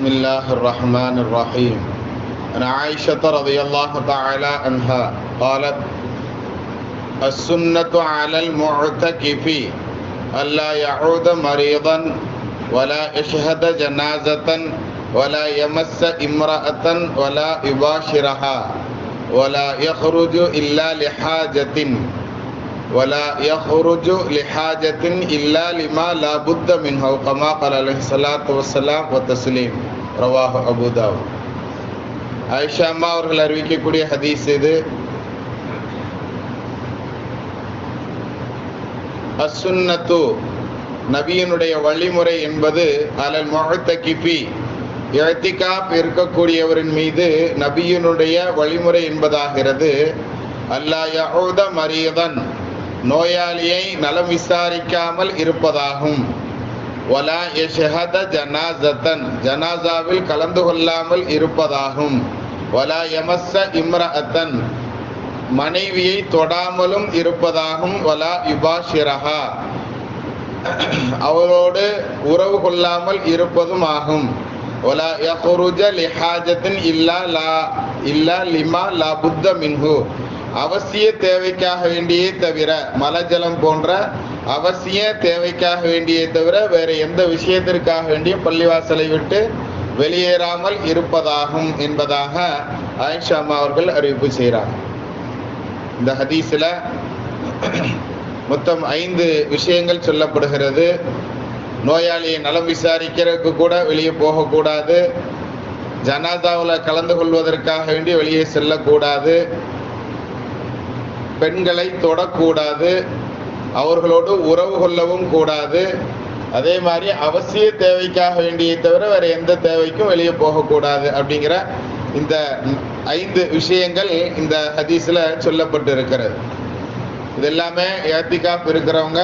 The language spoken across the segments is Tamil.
بسم الله الرحمن الرحيم. عن عائشة رضي الله تعالى عنها قالت: السنة على المعتكف ألا يعود مريضا ولا يشهد جنازة ولا يمس امرأة ولا يباشرها ولا يخرج إلا لحاجة إلا لما لا بد منه كما قال عليه الصلاة والسلام والتسليم. ரவாஹு அபூ தாவூத். ஆயிஷா அம்மா அவர்கள் அறிவிக்கக்கூடிய ஹதீஸ் இது. அஸ்ஸுன்னத்து நபியினுடைய வழிமுறை என்பது அலல் முஅத்தகிஃபி இஅ்திகாஃப் இருக்கக்கூடியவரின் மீது நபியினுடைய வழிமுறை என்பதாகிறது. அல்லா யஊத மரீதன் நோயாளியை நலம் விசாரிக்காமல் இருப்பதாகும். வலா யஷ்ஹத ஜனாஸத்தன் ஜனாஸாவில் கலந்து கொள்ளாமல் இருப்பதாகும். வலா யமஸ்ஸ இம்ரஅத்தன் மனைவியை தொடாமலும் இருப்பதாகும். வலா யுபாஷிரஹா அவளோடு உறவு கொள்ளாமல் இருப்பதும் ஆகும். வலா யஹ்ருஜ லிஹாஜத்தின் இல்லா லிமா லா புத்த மின்ஹு அவசிய தேவைக்காக வேண்டியே தவிர, மலஜலம் போன்ற அவசிய தேவைக்காக வேண்டியே தவிர வேறு எந்த விஷயத்திற்காக வேண்டியும் பள்ளிவாசலை விட்டு வெளியேறாமல் இருப்பதாகும் என்பதாக ஆயிஷா அம்மா அவர்கள் அறிவிப்பு செய்கிறார். இந்த ஹதீஸில் மொத்தம் 5 விஷயங்கள் சொல்லப்படுகிறது. நோயாளியை நலம் விசாரிக்கிறதுக்கு கூட வெளியே போகக்கூடாது, ஜனாதாவில் கலந்து கொள்வதற்காக வேண்டி வெளியே செல்லக்கூடாது, பெண்களை தொடக்கூடாது, அவர்களோடு உறவு கொள்ளவும் கூடாது, அதே மாதிரி அவசிய தேவைக்காக வேண்டிய தவிர வேறு எந்த தேவைக்கும் வெளியே போகக்கூடாது அப்படிங்கிற இந்த 5 விஷயங்கள் இந்த ஹதீஸில் சொல்லப்பட்டு இருக்கிறது. இது எல்லாமே இஅ்திகாஃப் இருக்கிறவங்க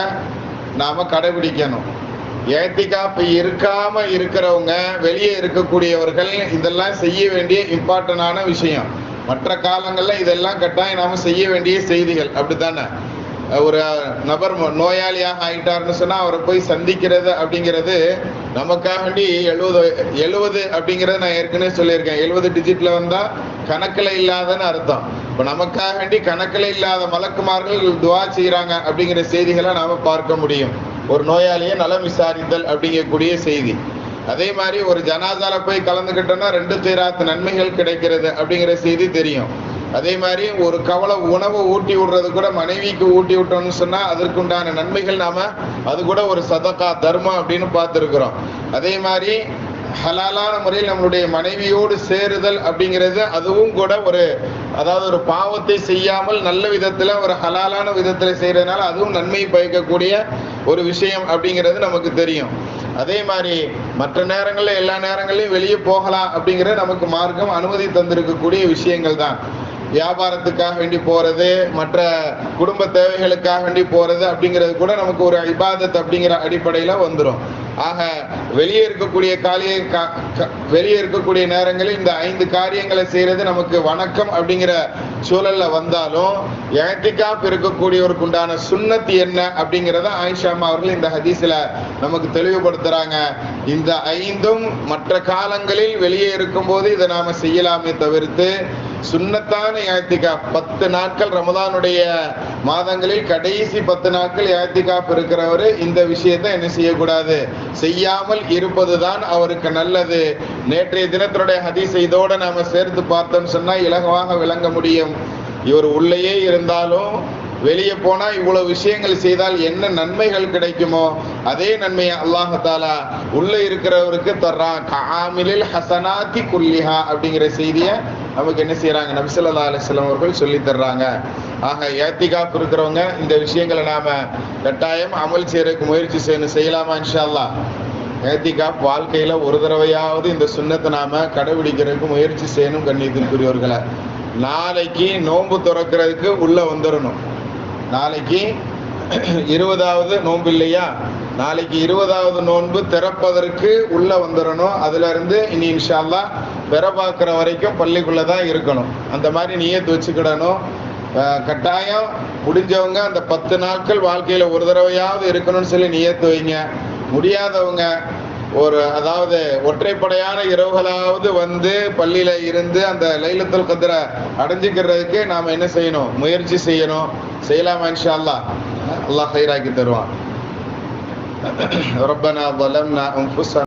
நாம் கடைபிடிக்கணும். இஅ்திகாஃப் இருக்காம இருக்கிறவங்க, வெளியே இருக்கக்கூடியவர்கள் இதெல்லாம் செய்ய வேண்டிய இம்பார்ட்டண்டான விஷயம். மற்ற காலங்களில் இதெல்லாம் கட்டாயம் நாம் செய்ய வேண்டிய செய்திகள். அப்படித்தானே? ஒரு நபர் நோயாளியாக ஆகிட்டார்னு சொன்னால் அவரை போய் சந்திக்கிறது அப்படிங்கிறது நமக்காக வேண்டி 70 அப்படிங்கிறத நான் ஏற்கனவே சொல்லியிருக்கேன். 70 டிஜிட்டில் வந்தால் கணக்கில் இல்லாதன்னு அர்த்தம். இப்போ நமக்காக வேண்டி கணக்கில் இல்லாத மலக்குமார்கள் துவா செய்கிறாங்க அப்படிங்கிற செய்திகளை நாம் பார்க்க முடியும். ஒரு நோயாளியை நலம் விசாரித்தல் அப்படிங்கக்கூடிய செய்தி. அதே மாதிரி ஒரு ஜனாசால போய் கலந்துக்கிட்டோன்னா 2 தீராத்து நன்மைகள் கிடைக்கிறது அப்படிங்கிற செய்தி தெரியும். அதே மாதிரி ஒரு கவலை உணவு ஊட்டி விடுறது கூட மனைவிக்கு ஊட்டி விட்டோம்னு சொன்னால் அதற்குண்டான நன்மைகள் நாம் அது கூட ஒரு சதகா தர்மம் அப்படின்னு பார்த்துருக்குறோம். அதே மாதிரி ஹலாலான முறையில் நம்மளுடைய மனைவியோடு சேருதல் அப்படிங்கிறது அதுவும் கூட ஒரு பாவத்தை செய்யாமல் நல்ல விதத்தில் ஒரு ஹலாலான விதத்தில் செய்கிறதுனால அதுவும் நன்மை பயக்கக்கூடிய ஒரு விஷயம் அப்படிங்கிறது நமக்கு தெரியும். அதே மாதிரி மற்ற நேரங்களில் எல்லா நேரங்களையும் வெளியே போகலாம் அப்படிங்கிறது நமக்கு மார்க்கம் அனுமதி தந்திருக்கக்கூடிய விஷயங்கள் தான். வியாபாரத்துக்காக வேண்டி போகிறது, மற்ற குடும்ப தேவைகளுக்காக வேண்டி போகிறது அப்படிங்கிறது கூட நமக்கு ஒரு இபாதத் அப்படிங்கிற அடிப்படையில் வந்துடும். ஆக வெளியே இருக்கக்கூடிய நேரங்களில் இந்த 5 காரியங்களை செய்கிறது நமக்கு வணக்கம் அப்படிங்கிற சூழலில் வந்தாலும் இஅ்திகாஃப் இருக்கக்கூடியவருக்கு உண்டான சுன்னத் என்ன அப்படிங்கிறத ஆயிஷா அம்மா அவர்கள் இந்த ஹதீஸில் நமக்கு தெளிவுபடுத்துகிறாங்க. இந்த 5ம் மற்ற காலங்களில் வெளியே இருக்கும்போது இதை நாம் செய்யலாமே தவிர்த்து சுன்னத்தான இஅ்திகாஃப் 10 நாட்கள் ரமதானுடைய மாதங்களில் கடைசி 10 நாட்கள் இஅ்திகாஃப் இருக்கிறவர் இந்த விஷயத்தை என்ன செய்யக்கூடாது, செய்யாமல் இருப்பதுதான் அவருக்கு நல்லது. நேற்றைய தினத்தினுடைய ஹதீஸை இதோடு நாம் சேர்த்து பார்த்தோம்னு சொன்னால் இலகுவாக விளங்க முடியும். இவர் உள்ளேயே இருந்தாலும் வெளியே போனால் இவ்வளவு விஷயங்கள் செய்தால் என்ன நன்மைகள் கிடைக்குமோ அதே நன்மையை அல்லாஹ் தஆலா உள்ளே இருக்கிறவருக்கு தர்றான். காமிலில் ஹசனாத்தி குல்லிஹா அப்படிங்கிற செய்தியை நமக்கு என்ன செய்கிறாங்க, நபி ஸல்லல்லாஹு அலைஹி வஸல்லம் அவர்கள் சொல்லி தர்றாங்க. ஆக இஅ்திகாஃப் இருக்கிறவங்க இந்த விஷயங்களை நாம் கட்டாயம் அமல் செய்யறதுக்கு முயற்சி செய்யலாமா? இன்ஷா அல்லாஹ் இஅ்திகாஃப் வாழ்க்கையில் ஒரு தடவையாவது இந்த சுன்னத்தை நாம் கடைபிடிக்கிறதுக்கு முயற்சி செய்யணும். கண்ணியத்திற்குரியவர்களை, நாளைக்கு நோன்பு திறக்கிறதுக்கு உள்ளே வந்துடணும். நாளைக்கு 20வது நோன்பு இல்லையா? நாளைக்கு 20வது நோன்பு திறப்பதற்கு உள்ளே வந்துடணும். அதிலிருந்து இனி இன்ஷா அல்லாஹ் பெற பார்க்குற வரைக்கும் பள்ளிக்குள்ளே தான் இருக்கணும். அந்த மாதிரி நியத்து வச்சுக்கிடணும். கட்டாயம் முடிஞ்சவங்க அந்த 10 நாட்கள் வாழ்க்கையில் ஒரு தடவையாவது இருக்கணும்னு சொல்லி நியத்து வைங்க. முடியாதவங்க அதாவது ஒற்றைப்படையான இரவுகளாவது வந்து பள்ளியில இருந்து அந்த லைலத்துல் கத்ரை அடைஞ்சிக்கிறதுக்கு நாம் என்ன செய்யணும்? முயற்சி செய்யணும். செய்யலாமா? இன்ஷா அல்லாஹ். அல்லாஹ் கைராக்கி தருவான். ரப்பனா ظلمنا أنفسنا